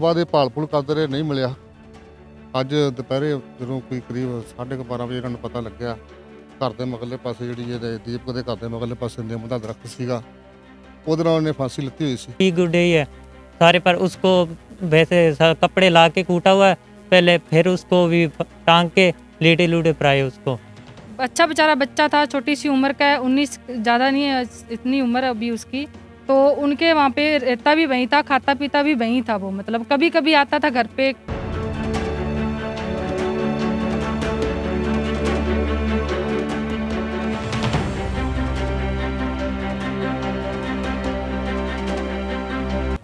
ਬਾਅਦ ਇਹ ਭਾਲ-ਭੂਲ ਕਰਦੇ ਰਹੇ, ਨਹੀਂ ਮਿਲਿਆ। ਅੱਜ ਦੁਪਹਿਰੇ ਜਦੋਂ ਕੋਈ ਕਰੀਬ 12:30 ਵਜੇ ਇਹਨਾਂ ਨੂੰ ਪਤਾ ਲੱਗਿਆ, ਘਰ ਦੇ ਮਗਰਲੇ ਪਾਸੇ ਜਿਹੜੀ ਇਹਦੇ ਦੀਪਕ ਦੇ ਘਰ ਦੇ ਮਗਰਲੇ ਪਾਸੇ ਨਿੰਮ ਦਾ ਦਰਖਤ ਸੀਗਾ, ਉਹਦੇ ਨਾਲ ਉਹਨੇ ਫਾਂਸੀ ਲਿੱਤੀ ਹੋਈ ਸੀ। गुड ही है सारे पर उसको वैसे कपड़े ला के कूटा हुआ है पहले, फिर उसको भी टांग के लीटे लूटे पराए उसको। अच्छा बेचारा बच्चा था, छोटी सी उम्र का है, 19 ज़्यादा नहीं है इतनी उम्र अभी उसकी। तो उनके वहाँ पे रहता भी वहीं था, खाता पीता भी वहीं था वो, मतलब कभी कभी आता था घर पे।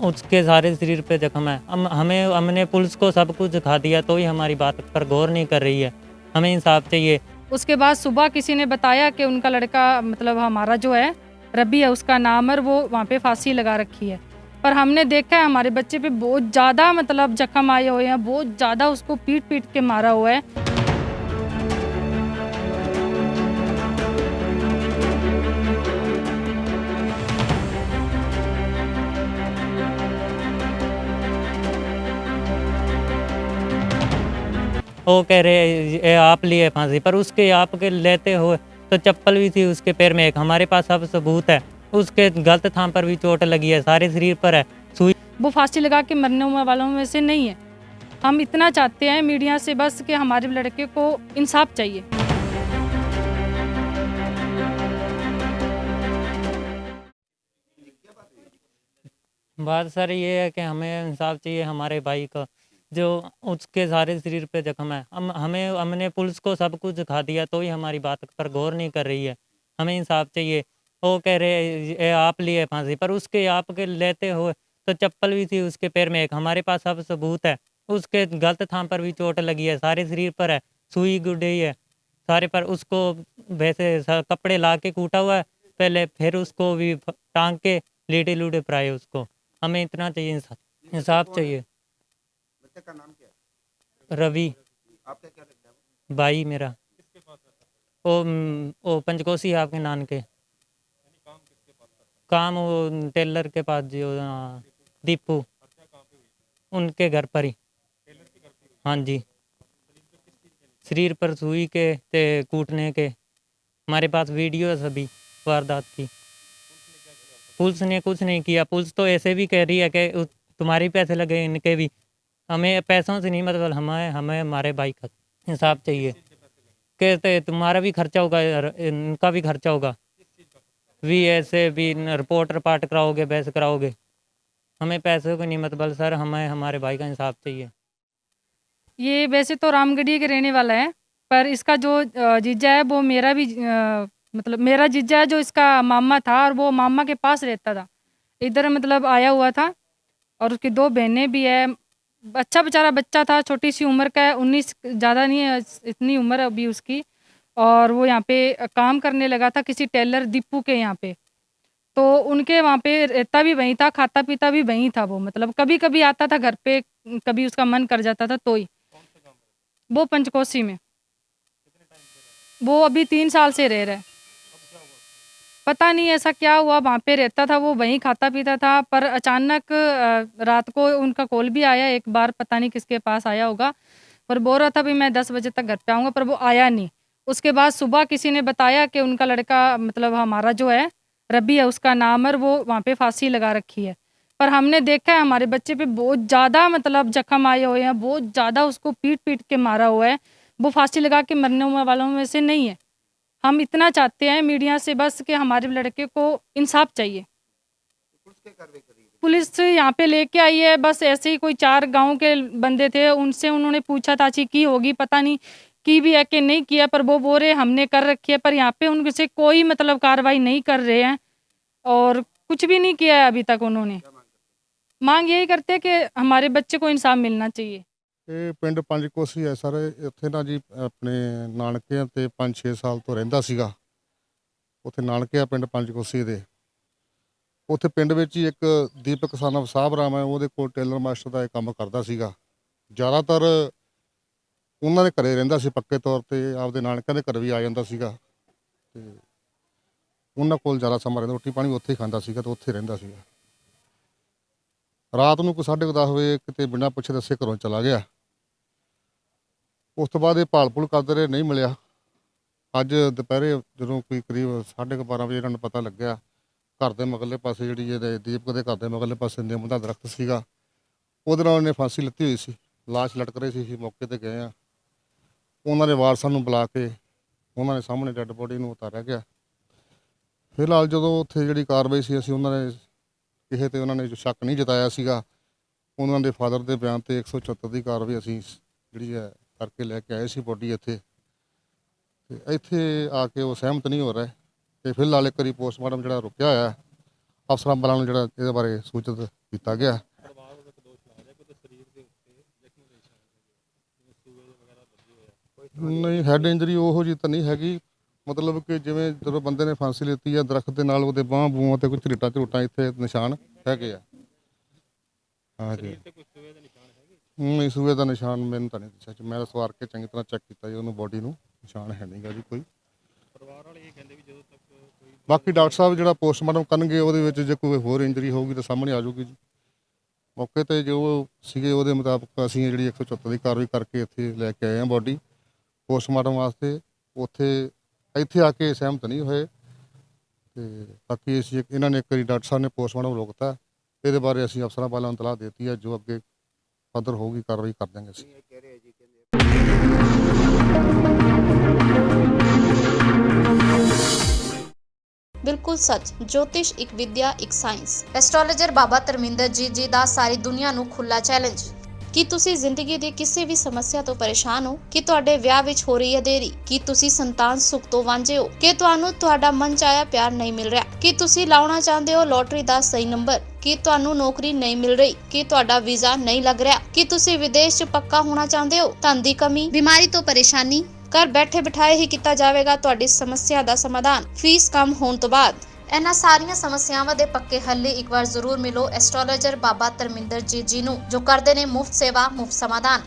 उसके सारे शरीर पे जख्म है। हमने पुलिस को सब कुछ दिखा दिया तो ही हमारी बात पर गौर नहीं कर रही है। हमें इंसाफ चाहिए। उसके बाद सुबह किसी ने बताया कि उनका लड़का, मतलब हमारा जो है रबी है उसका नाम, और वो वहाँ पे फांसी लगा रखी है। पर हमने देखा है हमारे बच्चे पे बहुत ज़्यादा मतलब जख्म आए हुए हैं, बहुत ज़्यादा उसको पीट पीट के मारा हुआ है। वो कह रहे ये आप लिए फांसी, पर उसके आपके लेते हुए तो चप्पल भी थी उसके पैर में एक। हमारे पास सब सबूत है। उसके गलत थाम पर भी चोट लगी है, सारे शरीर पर है सुई। वो फांसी लगा के मरने वालों में से नहीं है। हम इतना चाहते हैं मीडिया से बस कि हमारे लड़के को इंसाफ चाहिए। बात सर ये है कि हमें इंसाफ चाहिए हमारे भाई का, जो उसके सारे शरीर पे जख्म है। हमने पुलिस को सब कुछ दिखा दिया तो ही हमारी बात पर गौर नहीं कर रही है। हमें इंसाफ चाहिए। वो कह रहे ये आप लिए फांसी, पर उसके आपके लेते हुए तो चप्पल भी थी उसके पैर में एक। हमारे पास सब सबूत है। उसके गलत थाम पर भी चोट लगी है, सारे शरीर पर है सुई गुड़ी है सारे पर। उसको वैसे कपड़े ला के कूटा हुआ है पहले, फिर उसको भी टांग के लीटे लूटे पराए उसको। हमें इतना चाहिए, इंसाफ चाहिए। बच्चे का नाम क्या है? रवि आपका क्या लगता है? भाई मेरा। वो पंचकोसी है आपके नान के। काम वो टेलर के पास जो दीपू, उनके घर पर ही। हाँ जी, शरीर पर सुई के ते कूटने के। हमारे पास वीडियो है सभी वारदात की। पुलिस ने कुछ नहीं किया। पुलिस तो ऐसे भी कह रही है कि तुम्हारे पैसे लगे, इनके भी। हमें पैसों से नहीं मतलब, हमें हमारे भाई का इंसाफ चाहिए। कहते तुम्हारा भी खर्चा होगा, इनका भी खर्चा होगा। भी ऐसे भी रिपोर्ट पार्ट कराओगे, बहस कराओगे। हमें पैसों को नहीं मतलब सर, हमें हमारे भाई का इंसाफ चाहिए। ये वैसे तो रामगढ़ी के रहने वाला है, पर इसका जो जीजा है वो मेरा भी मतलब मेरा जीजा है, जो इसका मामा था, और वो मामा के पास रहता था। इधर मतलब आया हुआ था, और उसकी 2 बहनें भी है। अच्छा बेचारा बच्चा था, छोटी सी उम्र का है, 19 ज़्यादा नहीं है इतनी उम्र अभी उसकी। और वो यहाँ पे काम करने लगा था किसी टेलर दीपू के यहाँ पे। तो उनके वहाँ पे रहता भी वहीं था, खाता पीता भी वहीं था वो, मतलब कभी कभी आता था घर पे, कभी उसका मन कर जाता था तो ही। वो पंचकोसी में। वो अभी 3 साल से रह रहा है। पता नहीं ऐसा क्या हुआ, वहाँ पे रहता था वो, वहीं खाता पीता था। पर अचानक रात को उनका कॉल भी आया एक बार, पता नहीं किसके पास आया होगा, पर बोल रहा था भी मैं 10 बजे तक घर पे आऊँगा, पर वो आया नहीं। उसके बाद सुबह किसी ने बताया कि उनका लड़का, मतलब हमारा जो है रबी है उसका नाम, और वो वहाँ पे फांसी लगा रखी है। पर हमने देखा है हमारे बच्चे पे बहुत ज़्यादा मतलब जख्म आए हुए हैं, बहुत ज़्यादा उसको पीट पीट के मारा हुआ है। वो फांसी लगा के मरने वालों में से नहीं है। हम इतना चाहते हैं मीडिया से बस कि हमारे लड़के को इंसाफ चाहिए। पुलिस क्या कार्रवाई कर रही है? पुलिस यहाँ पे लेके आई है, बस ऐसे ही कोई 4 गांव के बंदे थे, उनसे उन्होंने पूछताछ की होगी, पता नहीं की भी है कि नहीं किया, पर वो बोल रहे हमने कर रखी है। पर यहाँ पे उनसे कोई मतलब कार्रवाई नहीं कर रहे हैं, और कुछ भी नहीं किया है अभी तक उन्होंने। मांग यही करते हैं कि हमारे बच्चे को इंसाफ मिलना चाहिए। ਇਹ ਪਿੰਡ ਪੰਜਕੋਸੀ ਹੈ ਸਰ। ਇੱਥੇ ਨਾ ਜੀ ਆਪਣੇ ਨਾਨਕੇ ਤੇ 5-6 ਸਾਲ ਤੋਂ ਰਹਿੰਦਾ ਸੀਗਾ। ਉੱਥੇ ਨਾਨਕੇ ਆ ਪਿੰਡ ਪੰਜਕੋਸੀ ਦੇ। ਉੱਥੇ ਪਿੰਡ ਵਿੱਚ ਹੀ ਇੱਕ ਦੀਪਕ son of ਸਾਹਿਬ ਰਾਮ ਹੈ, ਉਹਦੇ ਕੋਲ ਟੇਲਰ ਮਾਸਟਰ ਦਾ ਇਹ ਕੰਮ ਕਰਦਾ ਸੀਗਾ। ਜ਼ਿਆਦਾਤਰ ਉਹਨਾਂ ਦੇ ਘਰੇ ਰਹਿੰਦਾ ਸੀ, ਪੱਕੇ ਤੌਰ ਤੇ ਆਪਦੇ ਨਾਨਕਿਆਂ ਦੇ ਘਰ ਵੀ ਆ ਜਾਂਦਾ ਸੀਗਾ, ਤੇ ਉਹਨਾਂ ਕੋਲ ਜ਼ਿਆਦਾ ਸਮਾਂ ਰਹਿੰਦਾ। ਰੋਟੀ ਪਾਣੀ ਉੱਥੇ ਹੀ ਖਾਂਦਾ ਸੀਗਾ ਤੇ ਉੱਥੇ ਰਹਿੰਦਾ ਸੀਗਾ। ਰਾਤ ਨੂੰ ਕੋਈ 10:30 ਵਜੇ ਕਿਤੇ ਬਿਨਾਂ ਪੁੱਛੇ ਦੱਸੇ ਘਰੋਂ ਚਲਾ ਗਿਆ। ਉਸ ਤੋਂ ਬਾਅਦ ਇਹ ਭਾਲ-ਭੂਲ ਕਰਦੇ ਰਹੇ, ਨਹੀਂ ਮਿਲਿਆ। ਅੱਜ ਦੁਪਹਿਰੇ ਜਦੋਂ ਕੋਈ ਕਰੀਬ 12:30 ਵਜੇ ਇਹਨਾਂ ਨੂੰ ਪਤਾ ਲੱਗਿਆ, ਘਰ ਦੇ ਮਗਰਲੇ ਪਾਸੇ ਜਿਹੜੀ ਇਹਦੇ ਦੀਪਕ ਦੇ ਘਰ ਦੇ ਮਗਰਲੇ ਪਾਸੇ ਨਿੰਮ ਦਾ ਦਰਖਤ ਸੀਗਾ, ਉਹਦੇ ਨਾਲ ਉਹਨੇ ਫਾਂਸੀ ਲਿੱਤੀ ਹੋਈ ਸੀ। ਲਾਸ਼ ਲਟਕ ਰਹੀ ਸੀ। ਅਸੀਂ ਮੌਕੇ ਤੇ ਗਏ ਆ। ਉਹਨਾਂ ਦੇ ਵਾਰਸਾਂ ਨੂੰ ਬੁਲਾ ਕੇ ਉਹਨਾਂ ਦੇ ਸਾਹਮਣੇ ਡੈੱਡ ਬੋਡੀ ਨੂੰ ਉਤਾਰਿਆ ਗਿਆ। ਫਿਲਹਾਲ ਜਦੋਂ ਉੱਥੇ ਜਿਹੜੀ ਕਾਰਵਾਈ ਸੀ, ਅਸੀਂ ਉਹਨਾਂ ਨੇ ਕਿਸੇ ਤੇ ਉਹਨਾਂ ਨੇ ਸ਼ੱਕ ਨਹੀਂ ਜਤਾਇਆ ਸੀਗਾ। ਉਹਨਾਂ ਦੇ ਫਾਦਰ ਦੇ ਬਿਆਨ ਤੇ 174 ਦੀ ਕਾਰਵਾਈ ਅਸੀਂ ਜਿਹੜੀ ਹੈ ਕਰਕੇ ਲੈ ਕੇ ਆਏ ਸੀ ਬੋਡੀ ਇੱਥੇ। ਤੇ ਇੱਥੇ ਆ ਕੇ ਉਹ ਸਹਿਮਤ ਨਹੀਂ ਹੋ ਰਹੇ ਤੇ ਫਿਲਹਾਲ ਇੱਕ ਵਾਰੀ ਪੋਸਟਮਾਰਟਮ ਜਿਹੜਾ ਰੁਕਿਆ ਹੋਇਆ ਹੈ। ਅਫਸਰਾਂ ਵੱਲੋਂ ਨੂੰ ਜਿਹੜਾ ਇਹਦੇ ਬਾਰੇ ਸੂਚਿਤ ਕੀਤਾ ਗਿਆ। ਨਹੀਂ, ਹੈਡ ਇੰਜਰੀ ਉਹੋ ਜਿਹੀ ਤਾਂ ਨਹੀਂ ਹੈਗੀ। ਮਤਲਬ ਕਿ ਜਿਵੇਂ ਜਦੋਂ ਬੰਦੇ ਨੇ ਫਾਂਸੀ ਲਿੱਤੀ ਆ, ਦਰਖਤ ਦੇ ਨਾਲ ਉਹਦੇ ਬਾਹਾਂ ਬੂਹਾਂ ਤੇ ਕੋਈ ਝਰੀਟਾਂ ਇੱਥੇ ਨਿਸ਼ਾਨ ਹੈਗੇ ਆ। ਹਾਂਜੀ, ਨਹੀਂ ਸੂਏ ਦਾ ਨਿਸ਼ਾਨ ਮੈਨੂੰ ਤਾਂ ਨਹੀਂ ਦੱਸਿਆ। ਮੈਂ ਸਵਾਰ ਕੇ ਚੰਗੀ ਤਰ੍ਹਾਂ ਚੈੱਕ ਕੀਤਾ ਜੀ ਉਹਨੂੰ, ਬੋਡੀ ਨੂੰ, ਨਿਸ਼ਾਨ ਹੈ ਨਹੀਂਗਾ ਜੀ ਕੋਈ। ਬਾਕੀ ਡਾਕਟਰ ਸਾਹਿਬ ਜਿਹੜਾ ਪੋਸਟਮਾਰਟਮ ਕਰਨਗੇ ਉਹਦੇ ਵਿੱਚ ਜੇ ਕੋਈ ਹੋਰ ਇੰਜਰੀ ਹੋਊਗੀ ਤਾਂ ਸਾਹਮਣੇ ਆ ਜਾਊਗੀ ਜੀ। ਮੌਕੇ ਤੇ ਜੋ ਸੀਗੇ ਉਹਦੇ ਮੁਤਾਬਕ ਅਸੀਂ ਜਿਹੜੀ 174 ਦੀ ਕਾਰਵਾਈ ਕਰਕੇ ਇੱਥੇ ਲੈ ਕੇ ਆਏ ਹਾਂ ਬੋਡੀ ਪੋਸਟਮਾਰਟਮ ਵਾਸਤੇ। ਇੱਥੇ ਆ ਕੇ ਸਹਿਮਤ ਨਹੀਂ ਹੋਏ ਤੇ ਬਾਕੀ ਇਹਨਾਂ ਨੇ ਇੱਕ ਵਾਰੀ ਡਾਕਟਰ ਸਾਹਿਬ ਨੇ ਪੋਸਟਮਾਰਟਮ ਰੋਕਤਾ। ਇਹਦੇ ਬਾਰੇ ਅਸੀਂ ਅਫਸਰਾਂ ਵੱਲੋਂ ਇਤਲਾਹ ਦਿੱਤੀ ਹੈ, ਜੋ ਅੱਗੇ ਫਰਦਰ ਹੋਊਗੀ ਕਾਰਵਾਈ ਕਰ ਦਾਂਗੇ ਅਸੀਂ। ਬਿਲਕੁਲ ਸੱਚ। ਜੋਤਿਸ਼ ਇੱਕ ਵਿਦਿਆ, ਇੱਕ ਸਾਇੰਸ। ਐਸਟ੍ਰੋਲੋਜਰ ਬਾਬਾ ਧਰਮਿੰਦਰ ਜੀ ਦਾ ਸਾਰੀ ਦੁਨੀਆ ਨੂੰ ਖੁੱਲਾ ਚੈਲੰਜ। ਕੀ ਤੁਸੀਂ ਜ਼ਿੰਦਗੀ ਦੀ ਕਿਸੇ ਵੀ ਸਮੱਸਿਆ ਤੋਂ ਪਰੇਸ਼ਾਨ ਹੋ? ਕਿ ਤੁਹਾਡੇ ਵਿਆਹ ਵਿੱਚ ਹੋ ਰਹੀ ਹੈ ਦੇਰੀ? ਕੀ ਤੁਸੀਂ ਸੰਤਾਨ ਸੁੱਖ ਤੋਂ ਵਾਂਝੇ ਹੋ? ਕਿ ਤੁਹਾਨੂੰ ਤੁਹਾਡਾ ਮਨਚਾਹਿਆ ਪਿਆਰ ਨਹੀਂ ਮਿਲ ਰਿਹਾ? ਕੀ ਤੁਸੀਂ ਲਾਉਣਾ ਚਾਹੁੰਦੇ ਹੋ ਲੋਟਰੀ ਦਾ ਸਹੀ ਨੰਬਰ? ਕੀ ਤੁਹਾਨੂੰ ਨੌਕਰੀ ਨਹੀਂ ਮਿਲ ਰਹੀ? ਕੀ ਤੁਹਾਡਾ ਵੀਜ਼ਾ ਨਹੀਂ ਲੱਗ ਰਿਹਾ? ਕੀ ਤੁਸੀਂ ਵਿਦੇਸ਼ 'ਚ ਪੱਕਾ ਹੋਣਾ ਚਾਹੁੰਦੇ ਹੋ? ਧਨ ਦੀ ਕਮੀ, ਬਿਮਾਰੀ ਤੋਂ ਪਰੇਸ਼ਾਨੀ? ਘਰ ਬੈਠੇ ਬਿਠਾਏ ਹੀ ਕੀਤਾ ਜਾਵੇਗਾ ਤੁਹਾਡੀ ਸਮੱਸਿਆ ਦਾ ਸਮਾਧਾਨ, ਫੀਸ ਕਮ ਹੋਣ ਤੋਂ ਬਾਅਦ। ਇਹਨਾਂ ਸਾਰੀਆਂ ਸਮੱਸਿਆਵਾਂ ਦੇ ਪੱਕੇ ਹੱਲ ਲਈ ਇੱਕ ਵਾਰ ਜ਼ਰੂਰ ਮਿਲੋ ਐਸਟ੍ਰੋਲੋਜਰ ਬਾਬਾ ਧਰਮਿੰਦਰ ਜੀ ਨੂੰ, ਜੋ ਕਰਦੇ ਨੇ ਮੁਫਤ ਸੇਵਾ, ਮੁਫਤ ਸਮਾਧਾਨ।